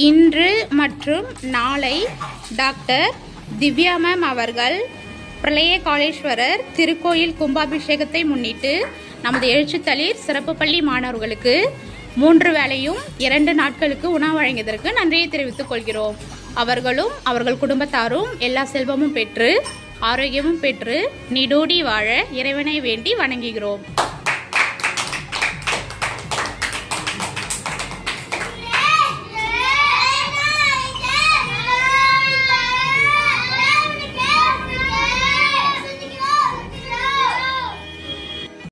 இன்று மற்றும் நாளை டாக்டர் திவ்யா மேம் அவர்கள் பிரளய காளேஸ்வரர் திருக்கோயில் கும்பாபிஷேகத்தை முன்னிட்டு நமது எழுச்சித்தளிர் சிறப்பு பள்ளி மாணவர்களுக்கு 3 வேளையும் 2 நாட்களுக்கு உணவு வழங்கியதற்கு நன்றியை தெரிவித்துக் கொள்கிறோம். அவர்களும் அவர்கள் குடும்பத்தாரும் எல்லா செல்வமும் பெற்று ஆரோக்கியமும் பெற்று நீடோடி வாழ இறைவனை வேண்டி வணங்குகிறோம்.